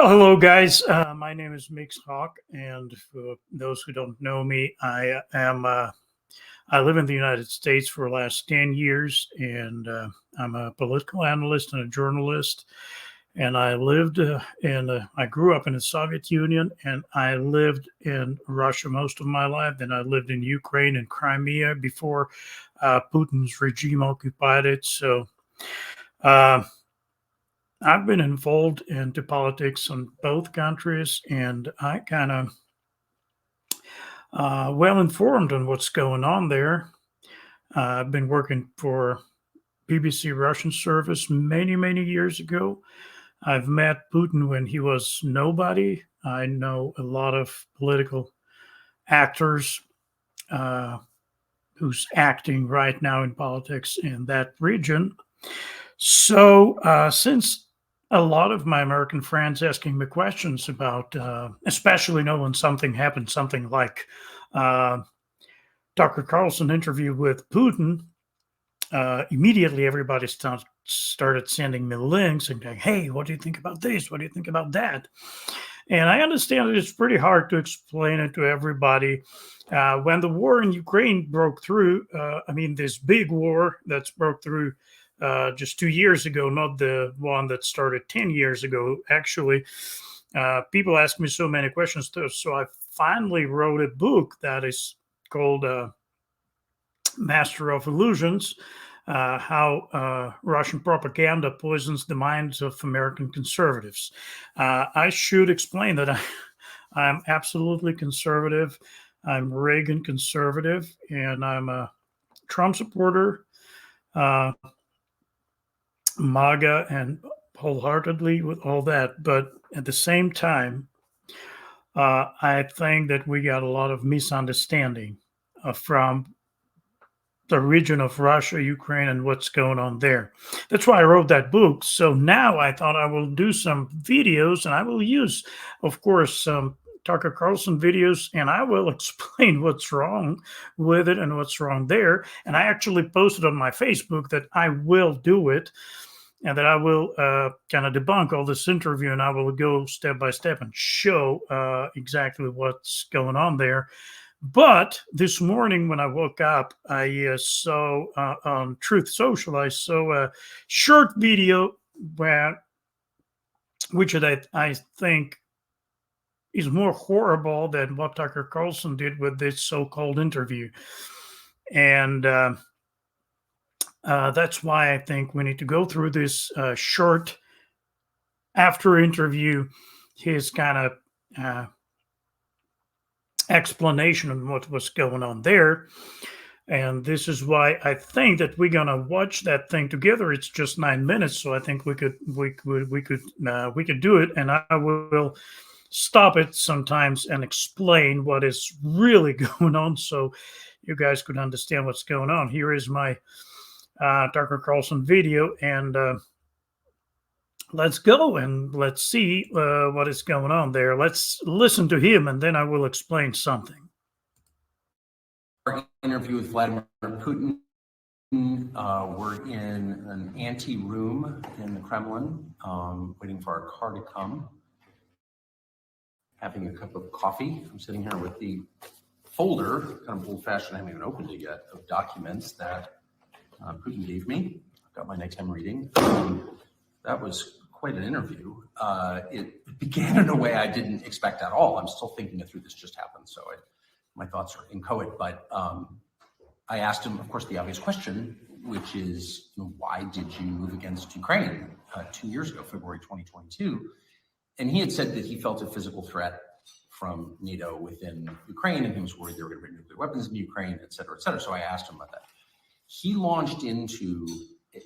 Well, hello, guys. My name is Mix Hawk, and for those who don't know me, I live in the United States for the last 10 years, and I'm a political analyst and a journalist. And I grew up in the Soviet Union, and I lived in Russia most of my life. Then I lived in Ukraine and Crimea before Putin's regime occupied it. So. Uh, I've been involved into politics in both countries, and I kind of well informed on what's going on there. I've been working for BBC Russian service many, many years ago. I've met Putin when he was nobody. I know a lot of political actors who's acting right now in politics in that region. So since a lot of my American friends asking me questions about, especially when something happened, something like Tucker Carlson interview with Putin, immediately everybody started sending me links and saying, hey, what do you think about this? What do you think about that? And I understand that it's pretty hard to explain it to everybody. When the war in Ukraine broke through, this big war that's broke through just 2 years ago, not the one that started 10 years ago, actually, people ask me so many questions. So I finally wrote a book that is called Master of Illusions, how Russian propaganda poisons the minds of American conservatives. I should explain that I'm absolutely conservative. I'm Reagan conservative, and I'm a Trump supporter, MAGA, and wholeheartedly with all that. But at the same time, I think that we got a lot of misunderstanding from the region of Russia, Ukraine, and what's going on there. That's why I wrote that book. So now I thought I will do some videos, and I will use, of course, some Tucker Carlson videos, and I will explain what's wrong with it and what's wrong there. And I actually posted on my Facebook that I will do it, and that I will kind of debunk all this interview, and I will go step by step and show exactly what's going on there. But this morning when I woke up, I saw on Truth Social, I saw a short video which I think is more horrible than what Tucker Carlson did with this so-called interview. And that's why I think we need to go through this short after interview, his kind of explanation on what was going on there. And this is why I think that we're gonna watch that thing together. It's just 9 minutes, so I think we could do it, and I will stop it sometimes and explain what is really going on, so you guys could understand what's going on. Here is my Tucker Carlson video, and let's go and let's see what is going on there. Let's listen to him, and then I will explain something. Our interview with Vladimir Putin. We're in an ante room in the Kremlin, waiting for our car to come. Having a cup of coffee. I'm sitting here with the folder, kind of old-fashioned, I haven't even opened it yet, of documents that Putin gave me. I've got my nighttime reading. That was quite an interview. It began in a way I didn't expect at all. I'm still thinking it through. This just happened, so my thoughts are inchoate. But I asked him, of course, the obvious question, which is, why did you move against Ukraine 2 years ago, February 2022? And he had said that he felt a physical threat from NATO within Ukraine, and he was worried they were going to bring nuclear weapons into Ukraine, et cetera, et cetera. So I asked him about that. He launched into,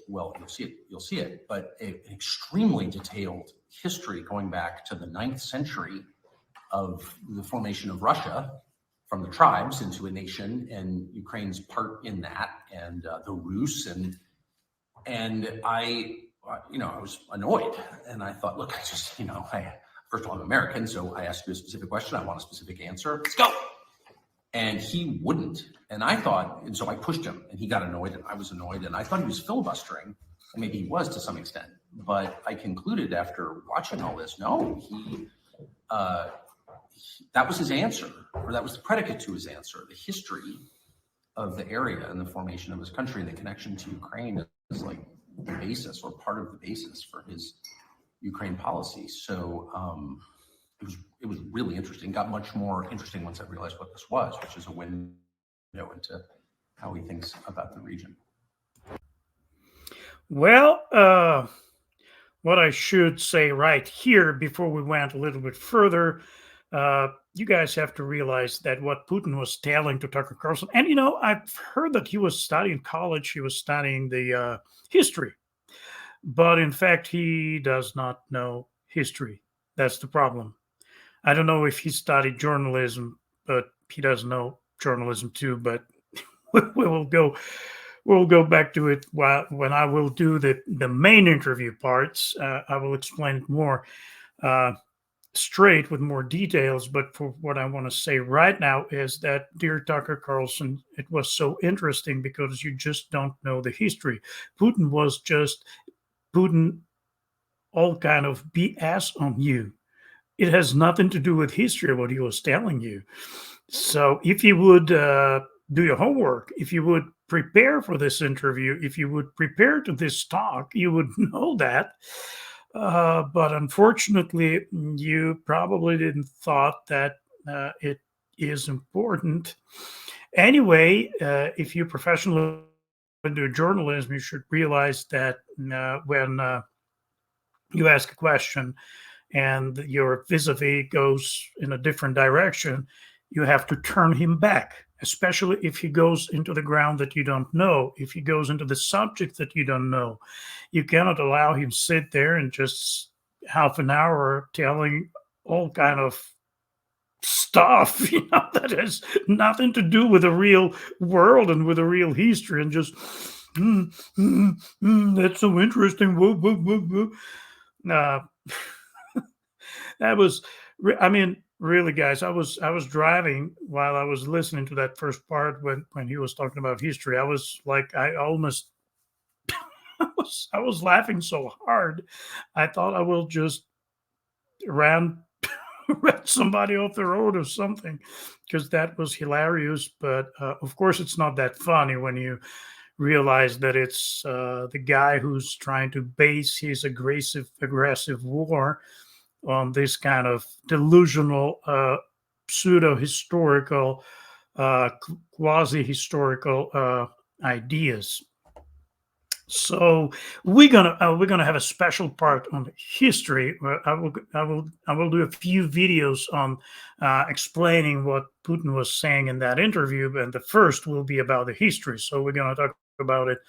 well, you'll see it, but an extremely detailed history going back to the 9th century of the formation of Russia from the tribes into a nation, and Ukraine's part in that, and the Rus, and I was annoyed, and I thought, look, first of all, I'm American, so I asked you a specific question. I want a specific answer. Let's go. And he wouldn't. And I thought, and so I pushed him, and he got annoyed, and I was annoyed, and I thought he was filibustering, and maybe he was to some extent. But I concluded after watching all this, no, that was his answer, or that was the predicate to his answer. The history of the area and the formation of his country and the connection to Ukraine is like the basis or part of the basis for his Ukraine policy. So it was really interesting. Got much more interesting once I realized what this was, which is a window into how he thinks about the region. Well, what I should say right here before we went a little bit further, you guys have to realize that what Putin was telling to Tucker Carlson, and I've heard that he was studying college, he was studying the history, but in fact, he does not know history. That's the problem. I don't know if he studied journalism, but he does know journalism too. But we'll go back to it when I will do the main interview parts. I will explain it more straight with more details. But for what I want to say right now is that, dear Tucker Carlson, it was so interesting because you just don't know the history. Putin was just Putin all kind of BS on you. It has nothing to do with history, what he was telling you. So if you would do your homework, if you would prepare for this interview, if you would prepare to this talk, you would know that. But unfortunately, you probably didn't thought that it is important. Anyway, if you're professional into journalism, you should realize that when you ask a question and your vis-a-vis goes in a different direction, you have to turn him back, especially if he goes into the ground that you don't know, if he goes into the subject that you don't know. You cannot allow him sit there and just half an hour telling all kind of stuff, that has nothing to do with the real world and with the real history, and just that's so interesting. Whoa, whoa, whoa, whoa. That was, really, guys, I was driving while I was listening to that first part when he was talking about history. I was like, I was laughing so hard. I thought I will just ran somebody off the road or something, because that was hilarious. But of course, it's not that funny when you realize that it's the guy who's trying to base his aggressive war on this kind of delusional, pseudo-historical, quasi-historical ideas. So we're gonna have a special part on history. I will do a few videos on explaining what Putin was saying in that interview, and the first will be about the history. So we're gonna talk about it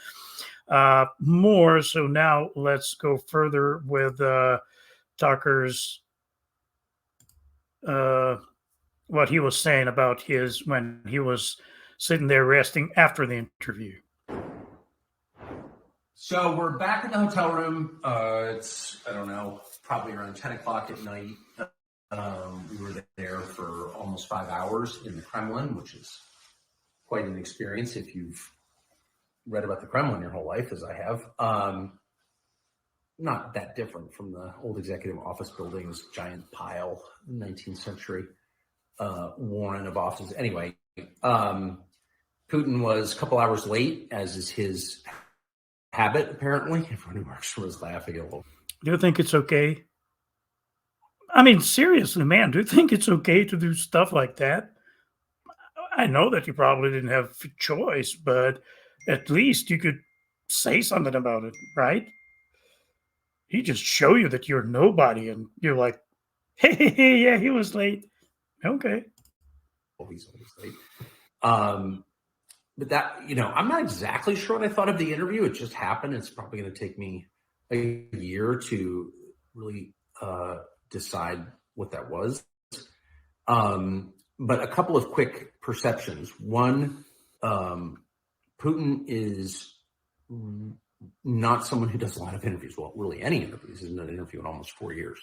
more. So now let's go further with Tucker's what he was saying about when he was sitting there resting after the interview. So we're back in the hotel room. It's, I don't know, probably around 10 o'clock at night. We were there for almost 5 hours in the Kremlin, which is quite an experience if you've read about the Kremlin your whole life, as I have. Not that different from the old executive office buildings, giant pile, 19th century warren of offices. Anyway, Putin was a couple hours late, as is his habit, apparently. Everyone who works for was laughing a little. Do you think it's okay? Seriously, man, do you think it's okay to do stuff like that? I know that you probably didn't have a choice, but at least you could say something about it, right? He just show you that you're nobody, and you're like, hey, yeah, he was late. Okay. Well, he's always late. But that, I'm not exactly sure what I thought of the interview. It just happened. It's probably going to take me a year to really decide what that was. But a couple of quick perceptions. One, Putin is not someone who does a lot of interviews. Well, really any interviews. He's done an interview in almost 4 years.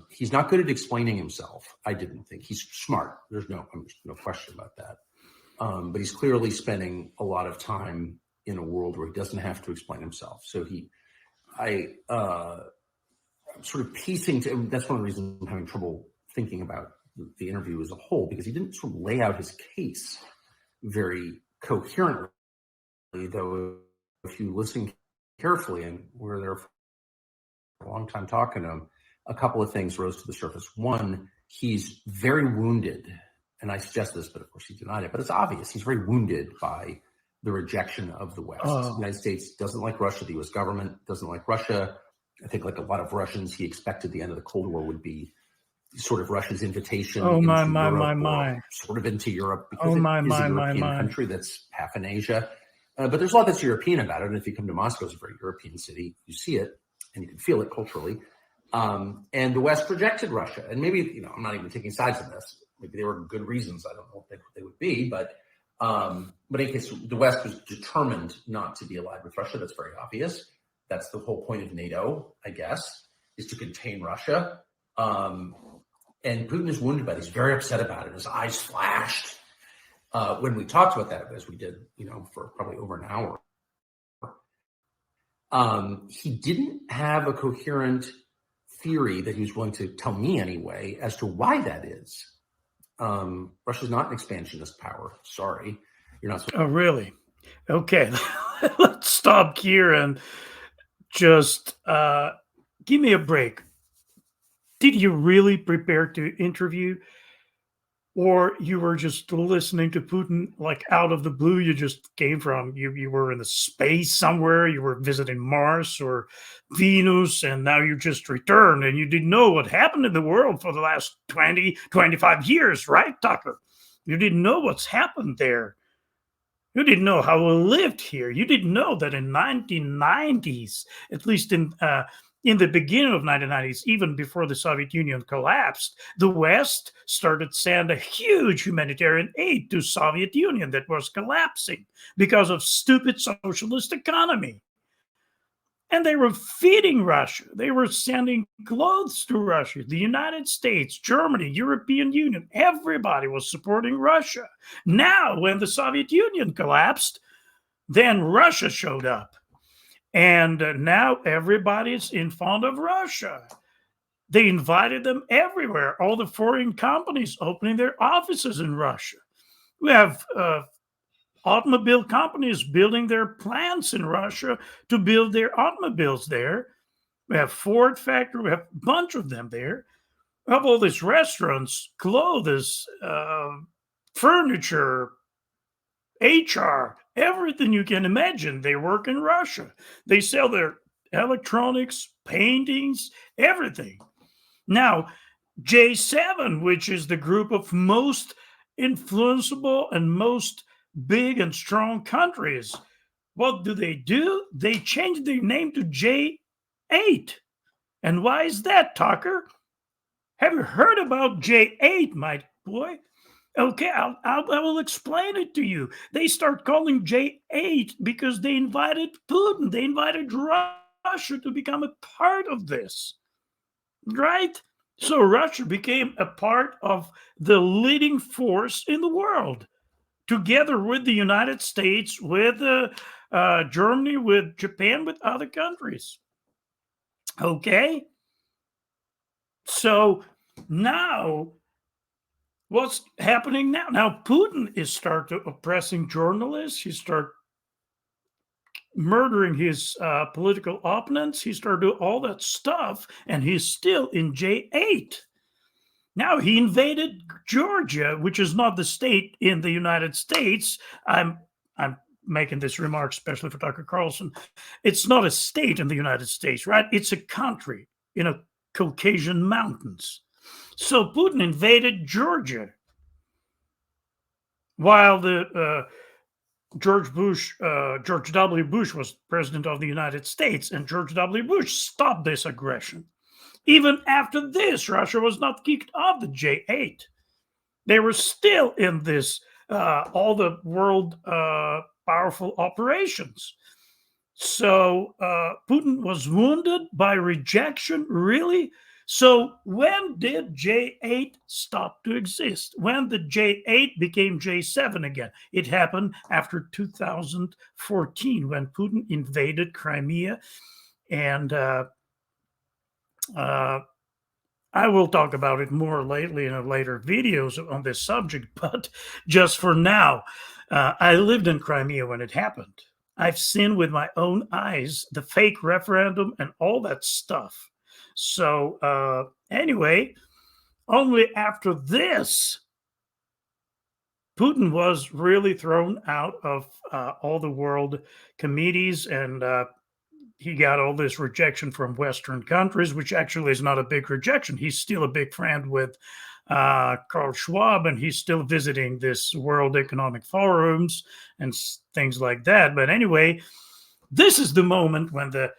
He's not good at explaining himself. I didn't think. He's smart. There's no question about that. But he's clearly spending a lot of time in a world where he doesn't have to explain himself. So he I'm sort of piecing to, that's one of the reasons I'm having trouble thinking about the interview as a whole, because he didn't sort of lay out his case very coherently, though if you listen carefully, and we're there for a long time talking to him, a couple of things rose to the surface. One, he's very wounded, and I suggest this, but of course he denied it, but it's obvious. He's very wounded by the rejection of the West. The United States doesn't like Russia. The US government doesn't like Russia. I think, like a lot of Russians, he expected the end of the Cold War would be sort of Russia's invitation into Europe, or sort of into Europe, because it is a European country that's half in Asia. But there's a lot that's European about it. And if you come to Moscow, it's a very European city. You see it and you can feel it culturally. And the West rejected Russia. And maybe, I'm not even taking sides in this. Maybe there were good reasons. I don't know what they would be. But in any case, the West was determined not to be allied with Russia. That's very obvious. That's the whole point of NATO, I guess, is to contain Russia. And Putin is wounded by this. He's very upset about it. His eyes flashed when we talked about that, as we did, for probably over an hour. He didn't have a coherent theory that he was willing to tell me anyway as to why that is. Russia's not an expansionist power. Sorry. You're not. Oh, really? Okay. Let's stop here and just give me a break. Did you really prepare to interview, or you were just listening to Putin like out of the blue? You just came from, you were in the space somewhere, you were visiting Mars or Venus, and now you just returned and you didn't know what happened in the world for the last 20, 25 years, right, Tucker? You didn't know what's happened there. You didn't know how we lived here. You didn't know that in 1990s, at least in the beginning of 1990s, even before the Soviet Union collapsed, the West started sending a huge humanitarian aid to Soviet Union that was collapsing because of stupid socialist economy. And they were feeding Russia. They were sending clothes to Russia. The United States, Germany, European Union, everybody was supporting Russia. Now, when the Soviet Union collapsed, then Russia showed up. And now everybody's in front of Russia. They invited them everywhere. All the foreign companies opening their offices in Russia. We have automobile companies building their plants in Russia to build their automobiles there. We have Ford factory. We have a bunch of them there. We have all these restaurants, clothes, furniture, HR, everything you can imagine. They work in Russia. They sell their electronics, paintings, everything. Now, J7, which is the group of most influenceable and most big and strong countries, what do? They change their name to J8. And why is that, Tucker? Have you heard about J8, my boy? Okay, I will explain it to you. They start calling J8 because they invited Putin. They invited Russia to become a part of this, right? So Russia became a part of the leading force in the world, together with the United States, with Germany, with Japan, with other countries. Okay? So now, what's happening now? Now Putin is started oppressing journalists. He started murdering his political opponents. He started doing all that stuff, and he's still in J8. Now he invaded Georgia, which is not the state in the United States. I'm making this remark especially for Tucker Carlson. It's not a state in the United States, right? It's a country in a Caucasian mountains. So Putin invaded Georgia while the George W. Bush was president of the United States, and George W. Bush stopped this aggression. Even after this, Russia was not kicked off the J8. They were still in this, all the world powerful operations. So Putin was wounded by rejection, really? So when did J8 stop to exist? When the J8 became J7 again? It happened after 2014 when Putin invaded Crimea And I will talk about it more lately in later videos on this subject, but just for now, I lived in Crimea when it happened. I've seen with my own eyes the fake referendum and all that stuff. So anyway, only after this, Putin was really thrown out of all the world committees, and he got all this rejection from Western countries, which actually is not a big rejection. He's still a big friend with Karl Schwab, and he's still visiting this World Economic Forums and things like that. But anyway, this is the moment when the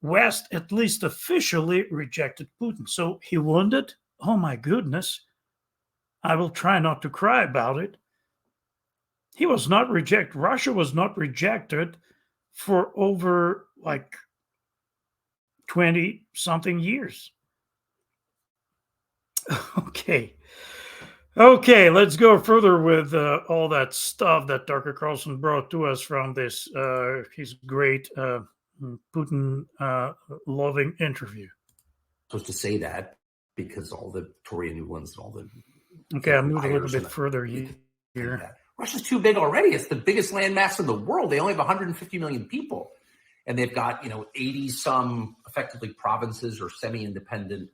West, at least officially, rejected Putin. So he wounded. Oh my goodness. I will try not to cry about it. He was not rejected. Russia was not rejected for over like 20 something years. Okay, let's go further with all that stuff that Tucker Carlson brought to us from this his great Putin loving interview. Supposed to say that because all the Tory Newlands and all the okay, I'll move a little bit further here. Russia's too big already. It's the biggest landmass in the world. They only have 150 million people. And they've got, 80 some effectively provinces or semi-independent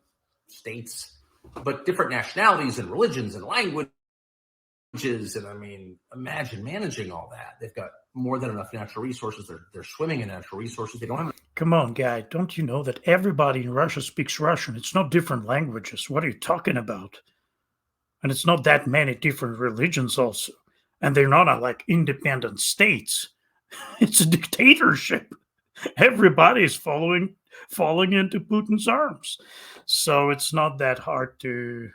states, but different nationalities and religions and languages. And I mean, imagine managing all that. They've got more than enough natural resources. They're swimming in natural resources. They don't have. Come on, guy. Don't you know that everybody in Russia speaks Russian? It's not different languages. What are you talking about? And it's not that many different religions also. And they're not like independent states. It's a dictatorship. Everybody's falling into Putin's arms. So it's not that hard to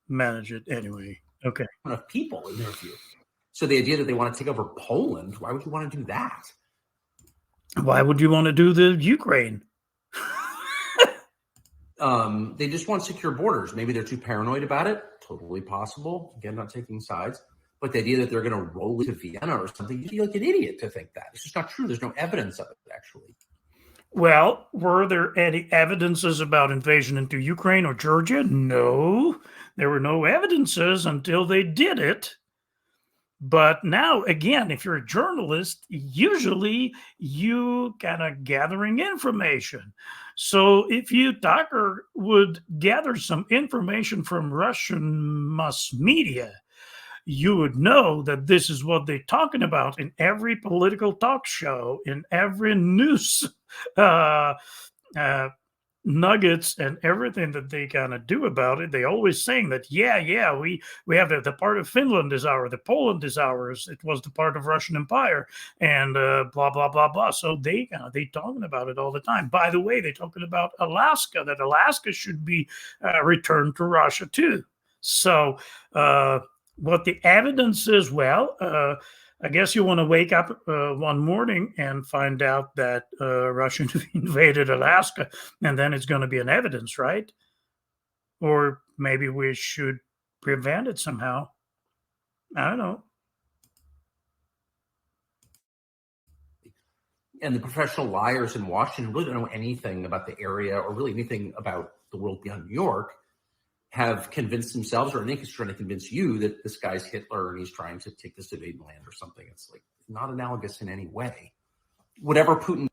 manage it anyway. Okay. Enough people in their view. So the idea that they want to take over Poland, why would you want to do that? Why would you want to do the Ukraine? They just want secure borders. Maybe they're too paranoid about it. Totally possible. Again, not taking sides. But the idea that they're going to roll into Vienna or something, you'd be like an idiot to think that. It's just not true. There's no evidence of it, actually. Well, were there any evidences about invasion into Ukraine or Georgia? No, there were no evidences until they did it. But now, again, if you're a journalist, usually you kind of gathering information. So if Tucker would gather some information from Russian mass media, you would know that this is what they're talking about in every political talk show, in every news nuggets and everything that they kind of do about it. They always saying that, we have the part of Finland is ours, the Poland is ours. It was the part of Russian Empire and blah, blah, blah, blah. So they talking about it all the time. By the way, they're talking about Alaska, that Alaska should be returned to Russia too. So, what the evidence is, I guess you want to wake up one morning and find out that Russia invaded Alaska, and then it's going to be an evidence, right? Or maybe we should prevent it somehow. I don't know. And the professional liars in Washington really don't know anything about the area or really anything about the world beyond New York, have convinced themselves, or I think he's trying to convince you that this guy's Hitler and he's trying to take this invading land or something. It's like not analogous in any way. Whatever Putin.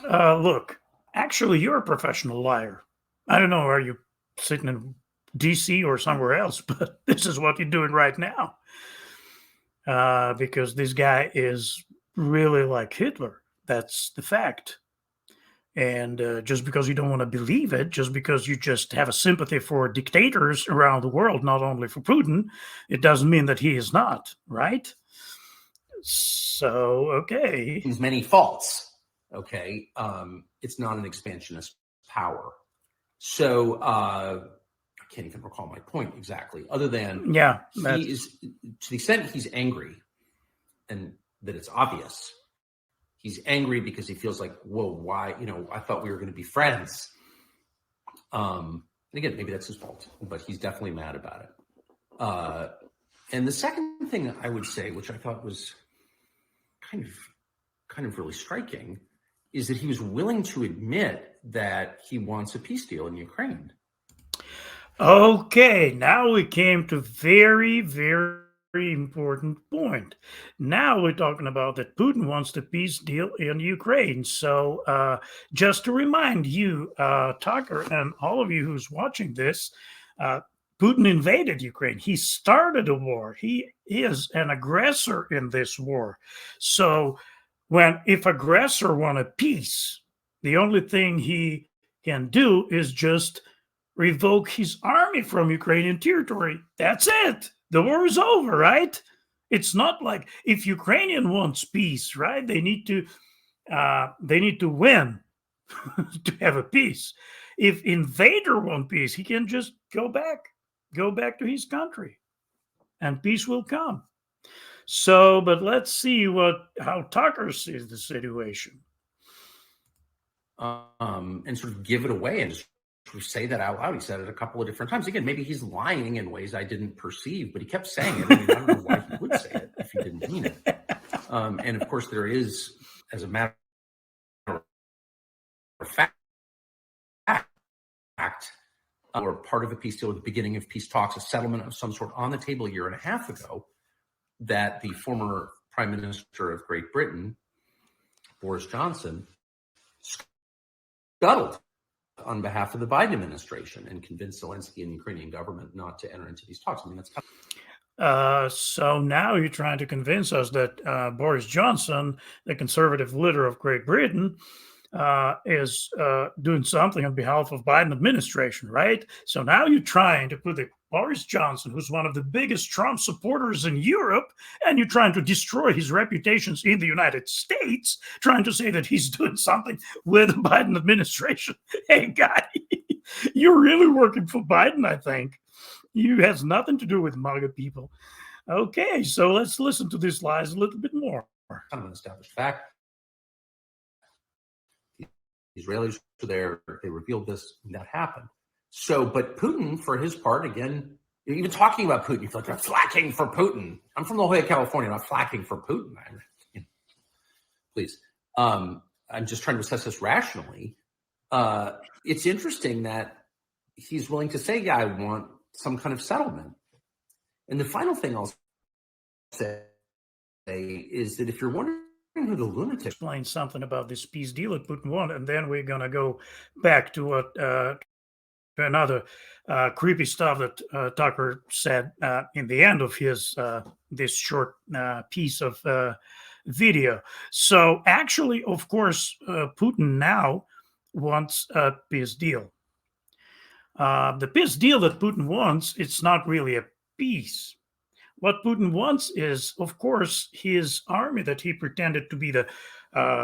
Look, actually, you're a professional liar. I don't know, are you sitting in DC or somewhere else, but this is what you're doing right now. Because this guy is really like Hitler. That's the fact. And just because you don't want to believe it, just because you just have a sympathy for dictators around the world, not only for Putin, it doesn't mean that he is not, right? So, okay. There's many faults, okay? It's not an expansionist power. So, I can't even recall my point exactly, other than he is, to the extent he's angry, and that it's obvious, he's angry because he feels like, whoa, why? I thought we were going to be friends. And again, maybe that's his fault, but he's definitely mad about it. And the second thing I would say, which I thought was kind of really striking, is that he was willing to admit that he wants a peace deal in Ukraine. Okay, now we came to very, very important point. Now we're talking about that Putin wants the peace deal in Ukraine. So just to remind you, Tucker, and all of you who's watching this, Putin invaded Ukraine. He started a war. He is an aggressor in this war. So if aggressor want a peace, the only thing he can do is just revoke his army from Ukrainian territory. That's it. The war is over, right? It's not like if Ukrainian wants peace, right? They need to win to have a peace. If invader want peace, he can just go back to his country, and peace will come. So, but let's see how Tucker sees the situation. And sort of give it away and just say that out loud. He said it a couple of different times. Again, maybe he's lying in ways I didn't perceive, but he kept saying it. I don't know why he would say it if he didn't mean it. And of course, there is, as a matter of fact, or part of a peace deal at the beginning of peace talks, a settlement of some sort on the table a year and a half ago, that the former Prime Minister of Great Britain, Boris Johnson, scuttled on behalf of the Biden administration and convinced Zelensky and the Ukrainian government not to enter into these talks. I mean, that's so now you're trying to convince us that Boris Johnson, the conservative leader of Great Britain, is doing something on behalf of Biden administration, right? So now you're trying to put the Boris Johnson, who's one of the biggest Trump supporters in Europe, and you're trying to destroy his reputations in the United States, trying to say that he's doing something with the Biden administration. Hey, guy, you're really working for Biden, I think. You has nothing to do with MAGA people. Okay, so let's listen to these lies a little bit more. kind of an established fact. The Israelis were there, they revealed this, and that happened. So, but Putin, for his part, again, even talking about Putin, you feel like I'm flacking for Putin. I'm from La Jolla, California, not flacking for Putin. Please. I'm just trying to assess this rationally. It's interesting that he's willing to say, yeah, I want some kind of settlement. And the final thing I'll say is that if you're wondering who the lunatic... Explain something about this peace deal that Putin won, and then we're going to go back to what... to another creepy stuff that Tucker said in the end of his this short piece of video. So actually, of course, Putin now wants a peace deal. The peace deal that Putin wants, it's not really a peace. What Putin wants is, of course, his army that he pretended to be the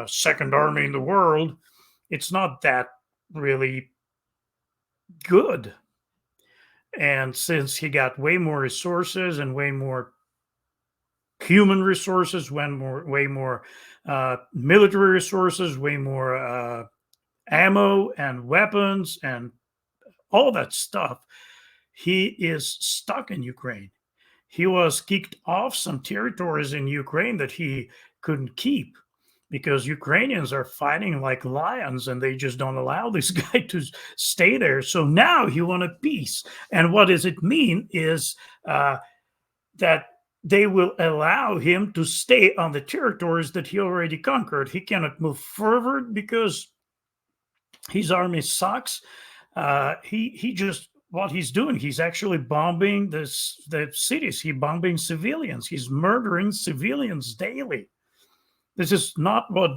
second army in the world. It's not that really good. And since he got way more resources and way more human resources, way more military resources, way more ammo and weapons and all that stuff, he is stuck in Ukraine. He was kicked off some territories in Ukraine that he couldn't keep, because Ukrainians are fighting like lions and they just don't allow this guy to stay there. So now he wants a peace. And what does it mean is that they will allow him to stay on the territories that he already conquered. He cannot move forward because his army sucks. He just, what he's doing, he's actually bombing the cities. He's bombing civilians. He's murdering civilians daily. This is not what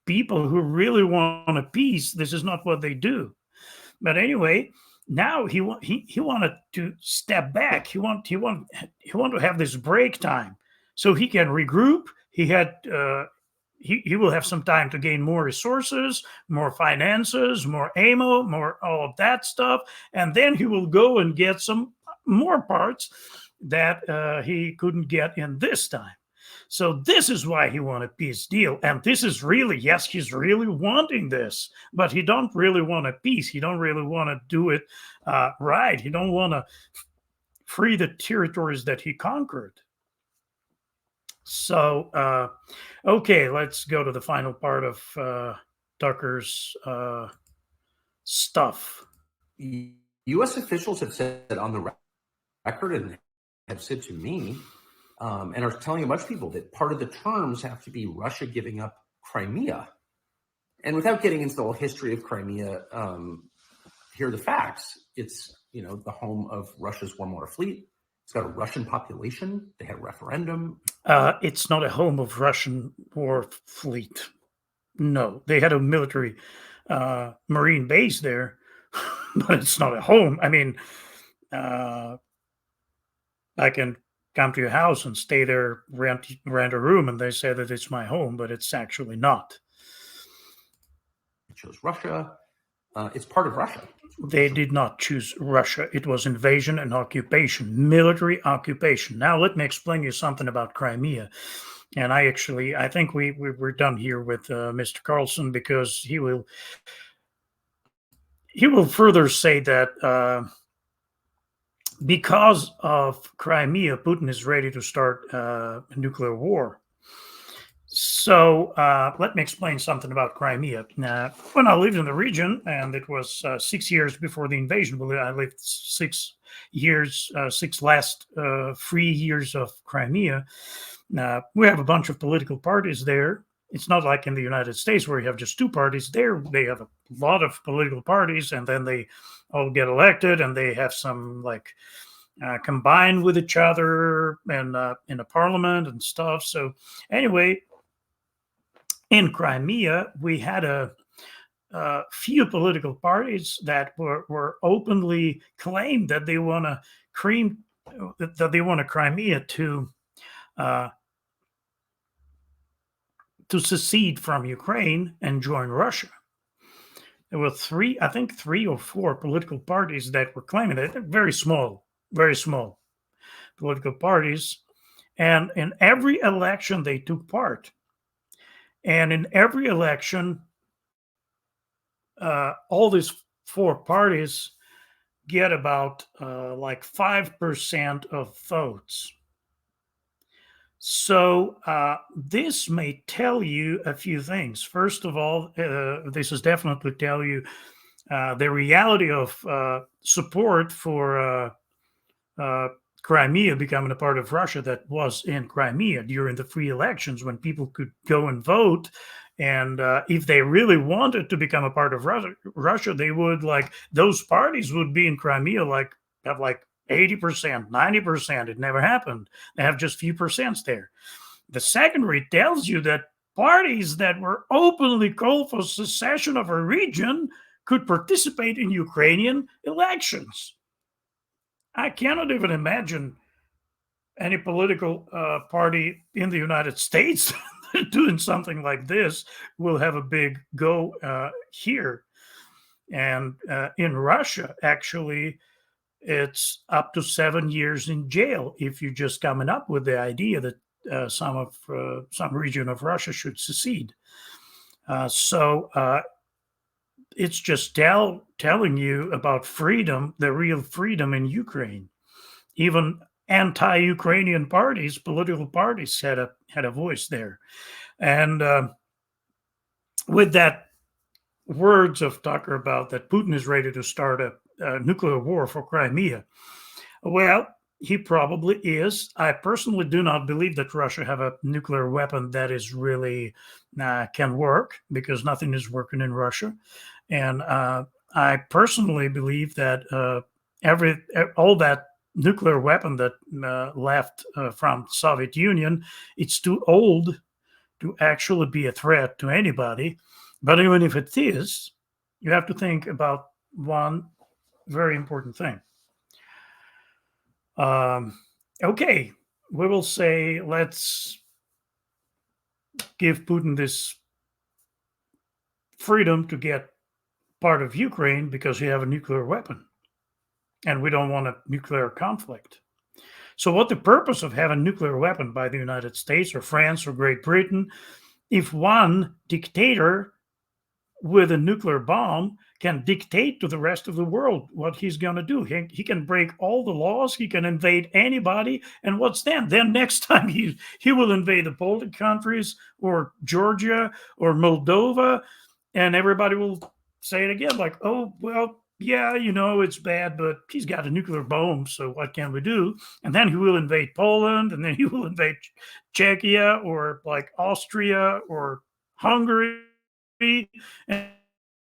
people who really want a peace, this is not what they do. But anyway, now he wanted to step back. He want to have this break time so he can regroup. He will have some time to gain more resources, more finances, more ammo, more all of that stuff, and then he will go and get some more parts that he couldn't get in this time. So this is why he wanted a peace deal. And this is really, yes, he's really wanting this, but he don't really want a peace. He don't really want to do it right. He don't want to free the territories that he conquered. So, okay, let's go to the final part of Tucker's stuff. U.S. officials have said on the record and have said to me and are telling a bunch of people that part of the terms have to be Russia giving up Crimea. And without getting into the whole history of Crimea, here are the facts. It's, the home of Russia's warm-water fleet. It's got a Russian population. They had a referendum. It's not a home of Russian war fleet. No, they had a military marine base there, but it's not a home. I mean, I can come to your house and stay there, rent a room, and they say that it's my home, but it's actually not. It chose Russia. It's part of Russia. They did not choose Russia. It was invasion and occupation, military occupation. Now, let me explain you something about Crimea. And I think we're done here with Mr. Carlson, because he will further say that because of Crimea, Putin is ready to start a nuclear war. So let me explain something about Crimea. When I lived in the region, and it was 6 years before the invasion, I lived 6 years, 6 last free years of Crimea. We have a bunch of political parties there. It's not like in the United States where you have just 2 parties. There they have a lot of political parties, and then they all get elected, and they have some combined with each other and in a parliament and stuff. So anyway, in Crimea, we had a few political parties that were openly claimed that they want Crimea to secede from Ukraine and join Russia. There were 3 or 4 political parties that were claiming that. They're very small political parties. And in every election, they took part. And in every election, all these 4 parties get about 5% of votes. So this may tell you a few things. First of all, this is definitely tell you the reality of support for Crimea becoming a part of Russia that was in Crimea during the free elections, when people could go and vote. And if they really wanted to become a part of Russia, they would, those parties would be in Crimea, have 80%, 90%. It never happened. They have just few percents there. The secondary tells you that parties that were openly called for secession of a region could participate in Ukrainian elections. I cannot even imagine any political party in the United States doing something like this will have a big go here. And in Russia, actually, it's up to 7 years in jail if you're just coming up with the idea that some region of Russia should secede. So it's just telling you about freedom, the real freedom in Ukraine. Even anti-Ukrainian parties, political parties, had a voice there. And with that words of Tucker about that Putin is ready to start a nuclear war for Crimea, well, he probably is. I personally do not believe that Russia have a nuclear weapon that is really can work, because nothing is working in Russia. And I personally believe that all that nuclear weapon that left from the Soviet Union, it's too old to actually be a threat to anybody. But even if it is, you have to think about one very important thing. Okay, we will say, let's give Putin this freedom to get part of Ukraine because we have a nuclear weapon and we don't want a nuclear conflict. So what the purpose of having a nuclear weapon by the United States or France or Great Britain, if one dictator with a nuclear bomb can dictate to the rest of the world what he's going to do? He can break all the laws. He can invade anybody. And what's then? Then next time he will invade the Baltic countries or Georgia or Moldova. And everybody will say it again, like, oh, well, yeah, it's bad, but he's got a nuclear bomb, so what can we do? And then he will invade Poland, and then he will invade Czechia or like Austria or Hungary. And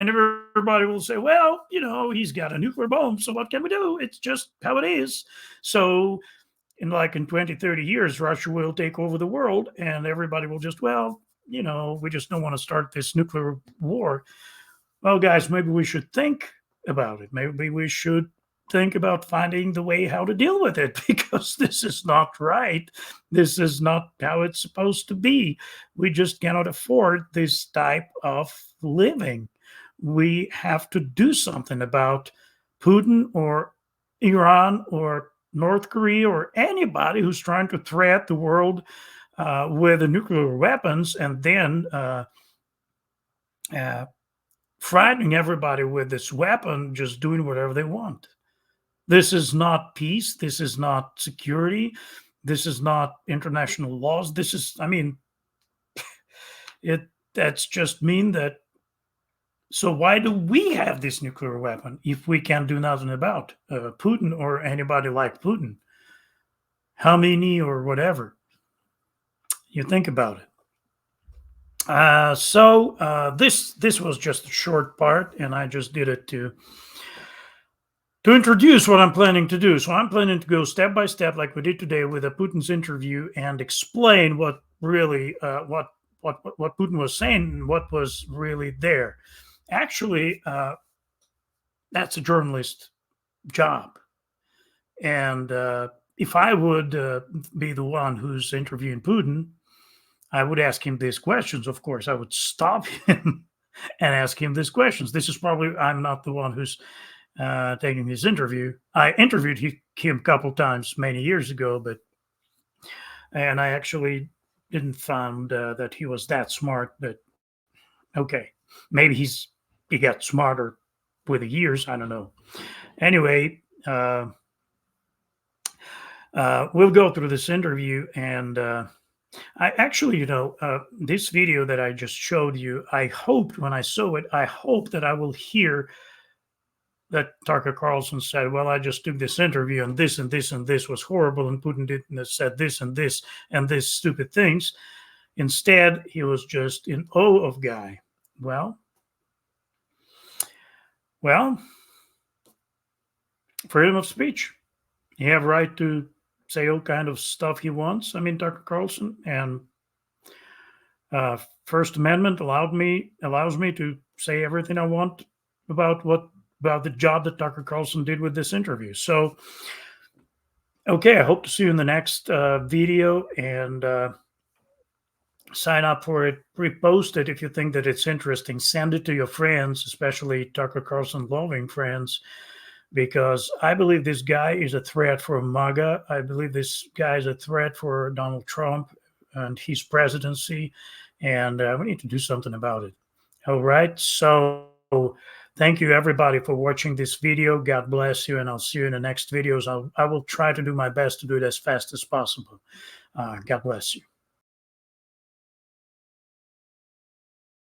everybody will say, well, he's got a nuclear bomb, so what can we do? It's just how it is. So in 20, 30 years, Russia will take over the world, and everybody will just, well, we just don't want to start this nuclear war. Well, guys, maybe we should think about it. Maybe we should think about finding the way how to deal with it, because this is not right. This is not how it's supposed to be. We just cannot afford this type of living. We have to do something about Putin or Iran or North Korea or anybody who's trying to threat the world with the nuclear weapons, and then frightening everybody with this weapon, just doing whatever they want. This is not peace. This is not security. This is not international laws. This is, that's just mean that. So why do we have this nuclear weapon if we can do nothing about Putin or anybody like Putin? Khomeini or whatever. You think about it. So this was just a short part, and I just did it to introduce what I'm planning to do. So I'm planning to go step by step, like we did today with a Putin's interview, and explain what really what Putin was saying and what was really there. Actually, that's a journalist job, and if I would be the one who's interviewing Putin, I would ask him these questions. Of course, I would stop him and ask him these questions. This is probably, I'm not the one who's taking his interview. I interviewed him a couple times many years ago, and I actually didn't find that he was that smart. But okay, maybe he got smarter with the years. I don't know. Anyway, we'll go through this interview, and I actually, this video that I just showed you, I hoped when I saw it, I hope that I will hear that Tucker Carlson said, well, I just took this interview and this and this and this was horrible, and Putin didn't said this and this and this stupid things. Instead, he was just in awe of guy. Well, freedom of speech. You have right to say all kind of stuff he wants. Tucker Carlson, and First Amendment allows me to say everything I want about the job that Tucker Carlson did with this interview. So, okay, I hope to see you in the next video, and sign up for it, repost it if you think that it's interesting, send it to your friends, especially Tucker Carlson loving friends, because I believe this guy is a threat for MAGA. I believe this guy is a threat for Donald Trump and his presidency, and we need to do something about it. All right, so thank you everybody for watching this video. God bless you, and I'll see you in the next videos. I will try to do my best to do it as fast as possible. God bless you.